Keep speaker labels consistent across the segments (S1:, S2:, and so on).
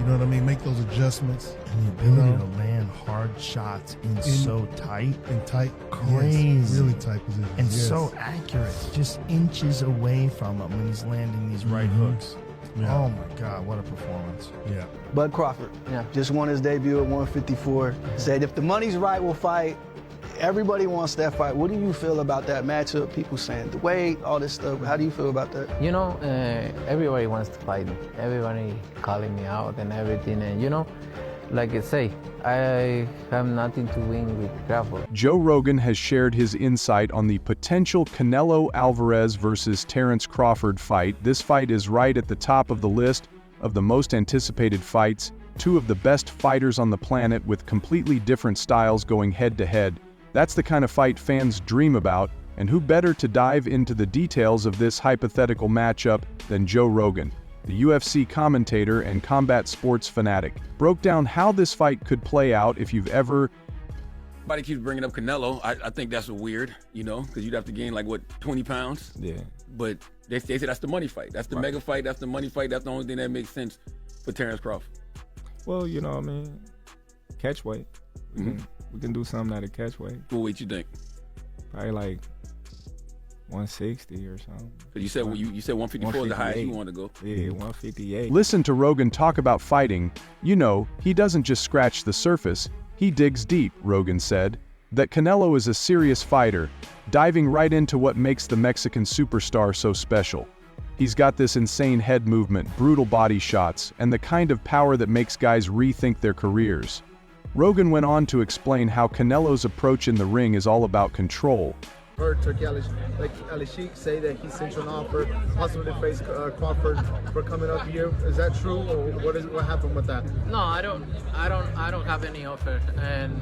S1: know what I mean? Make those adjustments.
S2: And the ability to land hard shots in so tight.
S1: In tight.
S2: Crazy.
S1: Yes, really tight position.
S2: And so accurate. Just inches away from him when he's landing these right hooks. Yeah. Oh my God, what a performance.
S1: Yeah.
S3: Bud Crawford, just won his debut at 154. Said if the money's right, we'll fight. Everybody wants that fight. What do you feel about that matchup? People saying the weight, all this stuff. How do you feel about that?
S4: You know, everybody wants to fight me. Everybody calling me out and everything. And you know, like I say, I have nothing to win with Crawford.
S5: Joe Rogan has shared his insight on the potential Canelo Alvarez versus Terence Crawford fight. This fight is right at the top of the list of the most anticipated fights. Two of the best fighters on the planet with completely different styles going head-to-head. That's the kind of fight fans dream about, and who better to dive into the details of this hypothetical matchup than Joe Rogan, the UFC commentator and combat sports fanatic. Broke down how this fight could play out if you've ever...
S6: Everybody keeps bringing up Canelo. I think that's weird, you know, because you'd have to gain, like, what, 20 pounds?
S7: Yeah.
S6: But they say that's the money fight. That's the mega fight. That's the money fight. That's the only thing that makes sense for Terence Crawford.
S7: Well, you know what I mean? Catch weight. We can do something at a catch weight.
S6: What weight you think?
S7: Probably like 160 or something.
S6: Because you said you said 154 is the highest you want to go.
S7: Yeah, 158.
S5: Listen to Rogan talk about fighting. You know, he doesn't just scratch the surface, he digs deep, Rogan said. That Canelo is a serious fighter, diving right into what makes the Mexican superstar so special. He's got this insane head movement, brutal body shots, and the kind of power that makes guys rethink their careers. Rogan went on to explain how Canelo's approach in the ring is all about control.
S8: Heard Turkey Al-Sheikh say that he sent you an offer, possibly to face Crawford for coming up here. Is that true, or what happened with that?
S4: No, I don't have any offer. And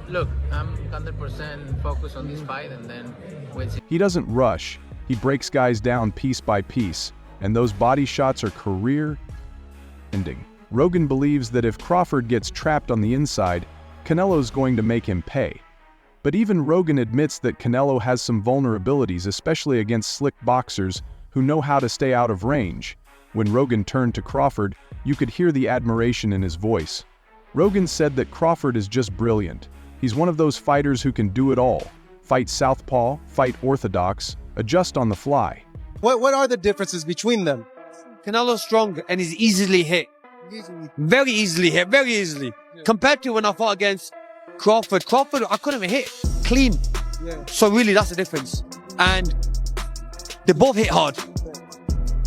S4: look, I'm 100% focused on this fight, and then we'll see.
S5: He doesn't rush. He breaks guys down piece by piece, and those body shots are career-ending. Rogan believes that if Crawford gets trapped on the inside, Canelo's going to make him pay. But even Rogan admits that Canelo has some vulnerabilities, especially against slick boxers who know how to stay out of range. When Rogan turned to Crawford, you could hear the admiration in his voice. Rogan said that Crawford is just brilliant. He's one of those fighters who can do it all. Fight southpaw, fight orthodox, adjust on the fly.
S9: What are the differences between them? Canelo's strong and is easily hit. Very easily hit, very easily. Yeah. Compared to when I fought against Crawford, I couldn't even hit clean. Yeah. So really, that's the difference. And they both hit hard.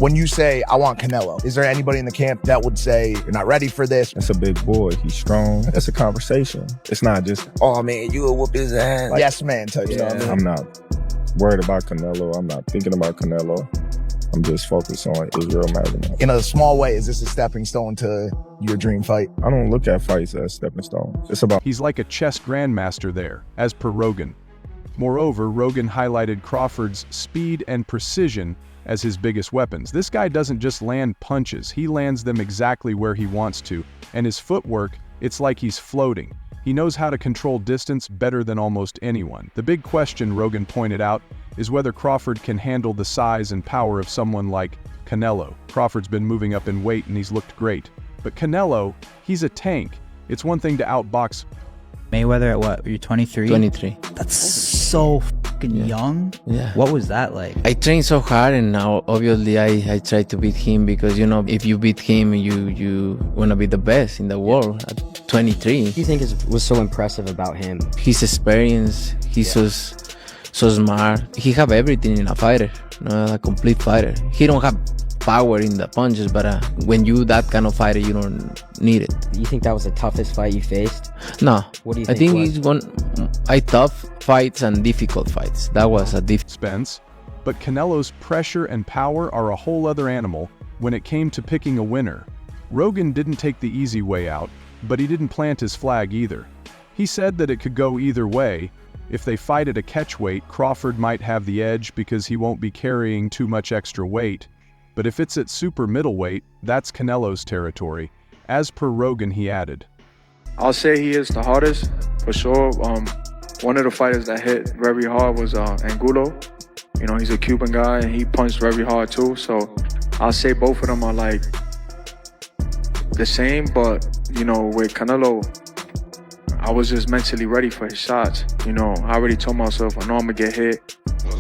S10: When you say, I want Canelo, is there anybody in the camp that would say, you're not ready for this?
S7: That's a big boy. He's strong. That's a conversation. It's not just, oh man, you will whoop his ass.
S10: Like, yes, man, type
S7: stuff. I'm not worried about Canelo. I'm not thinking about Canelo. I'm just focused on Israel Magomedov.
S10: In a small way, is this a stepping stone to your dream fight?
S7: I don't look at fights as stepping stones. It's about...
S5: He's like a chess grandmaster there, as per Rogan. Moreover, Rogan highlighted Crawford's speed and precision as his biggest weapons. This guy doesn't just land punches, he lands them exactly where he wants to, and his footwork, it's like he's floating. He knows how to control distance better than almost anyone. The big question, Rogan pointed out, is whether Crawford can handle the size and power of someone like Canelo. Crawford's been moving up in weight and he's looked great. But Canelo, he's a tank. It's one thing to outbox
S11: Mayweather at what? You're 23?
S4: 23.
S11: That's so fucking young.
S4: Yeah.
S11: What was that like?
S4: I trained so hard, and now obviously I try to beat him, because you know, if you beat him, you want to be the best in the world at 23.
S12: What do you think was so impressive about him?
S4: His experience, he's so smart. He have everything in a fighter, a complete fighter. He don't have power in the punches, but when you that kind of fighter, you don't need it.
S12: You think that was the toughest fight you faced?
S4: No.
S12: What do you
S4: think? I think
S12: it's
S4: tough fights and difficult fights. That was a
S5: Spence. But Canelo's pressure and power are a whole other animal when it came to picking a winner. Rogan didn't take the easy way out, but he didn't plant his flag either. He said that it could go either way. If they fight at a catchweight, Crawford might have the edge because he won't be carrying too much extra weight. But if it's at super middleweight, that's Canelo's territory. As per Rogan, he added,
S13: I'll say he is the hardest, for sure. One of the fighters that hit very hard was Angulo. You know, he's a Cuban guy, and he punched very hard too. So I'll say both of them are like the same, but, you know, with Canelo, I was just mentally ready for his shots. You know, I already told myself, I know I'm gonna get hit.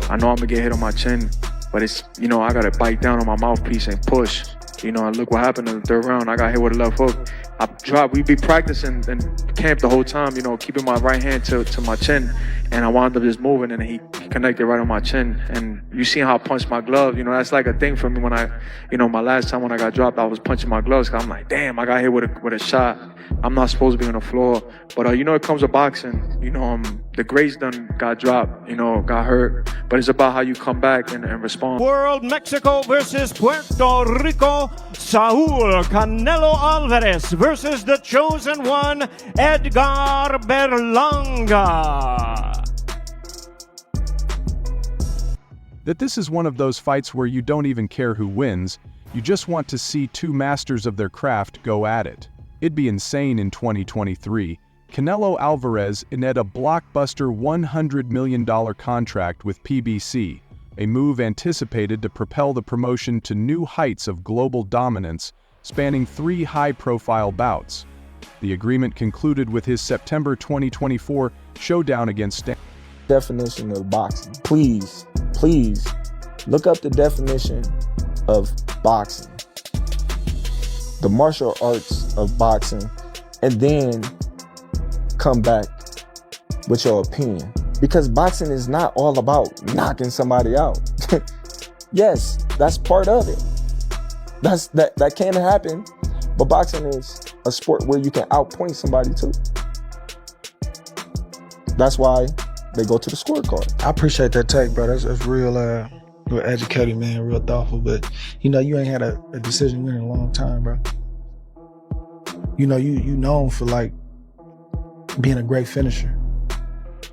S13: I know I'm gonna get hit on my chin, but it's, you know, I gotta bite down on my mouthpiece and push. You know, and look what happened in the third round. I got hit with a left hook. I dropped. We'd be practicing in camp the whole time, you know, keeping my right hand to my chin. And I wound up just moving, and he connected right on my chin. And you see how I punched my glove. You know, that's like a thing for me when I, you know, my last time when I got dropped, I was punching my gloves. 'Cause I'm like, damn, I got hit with a shot. I'm not supposed to be on the floor. But, you know, it comes to boxing. You know, the greats done got dropped, you know, got hurt. But it's about how you come back and respond.
S14: World Mexico versus Puerto Rico. Saul Canelo Alvarez versus the chosen one, Edgar Berlanga.
S5: That this is one of those fights where you don't even care who wins, you just want to see two masters of their craft go at it. It'd be insane in 2023. Canelo Alvarez inked a blockbuster $100 million contract with PBC, a move anticipated to propel the promotion to new heights of global dominance, spanning 3 high-profile bouts. The agreement concluded with his September 2024 showdown against
S7: Definition of boxing. Please look up the definition of boxing, the martial arts of boxing, and then come back with your opinion. Because boxing is not all about knocking somebody out. Yes, that's part of it. That can happen, but boxing is a sport where you can outpoint somebody too. That's why they go to the scorecard.
S15: I appreciate that take, bro. That's real educated, man, real thoughtful. But, you know, you ain't had a decision win in a long time, bro. You know, you known for, like, being a great finisher.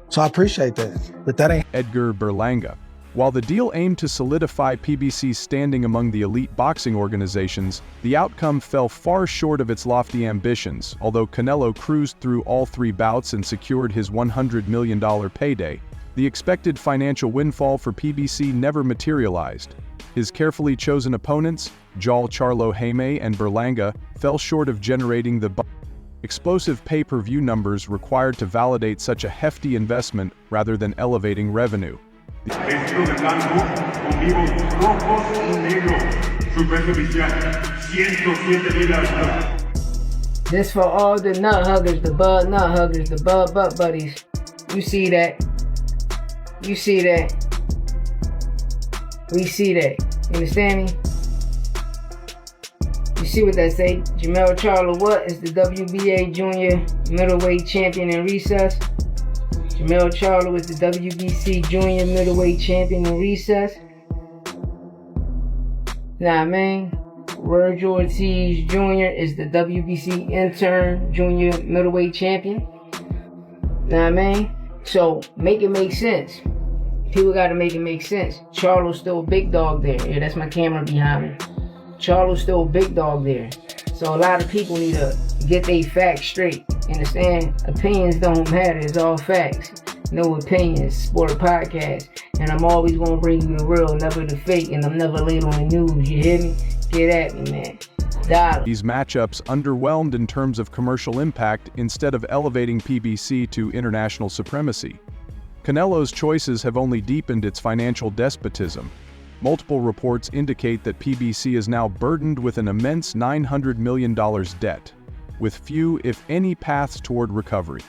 S15: So I appreciate that. But that ain't...
S5: Edgar Berlanga. While the deal aimed to solidify PBC's standing among the elite boxing organizations, the outcome fell far short of its lofty ambitions. Although Canelo cruised through all 3 bouts and secured his $100 million payday, the expected financial windfall for PBC never materialized. His carefully chosen opponents, Joel Charlo Jaime and Berlanga, fell short of generating the explosive pay-per-view numbers required to validate such a hefty investment rather than elevating revenue.
S16: Dentro del blanco, conmigo rojos y negros. Su peso oficial, 107 libras.
S17: This for all the nut huggers, the bud nut huggers, the bud butt buddies. You see that? You see that? We see that. You understand me? You see what that say? Jamel Charlo what is the WBA junior middleweight champion in recess? Jamel Charlo is the WBC junior middleweight champion in recess. Nah, man. Virgil Ortiz Jr. is the WBC intern junior middleweight champion. Nah, man. So make it make sense. People gotta make it make sense. Charlo's still a big dog there. Yeah, that's my camera behind me. Charlo's still a big dog there. So a lot of people need to get their facts straight. Understand? Opinions don't matter. It's all facts. No opinions. Sport podcast. And I'm always gonna bring you the real, never the fake. And I'm never late on the news. You hear me? Get at me, man. Dollar.
S5: These matchups underwhelmed in terms of commercial impact instead of elevating PBC to international supremacy. Canelo's choices have only deepened its financial despotism. Multiple reports indicate that PBC is now burdened with an immense $900 million debt, with few, if any, paths toward recovery.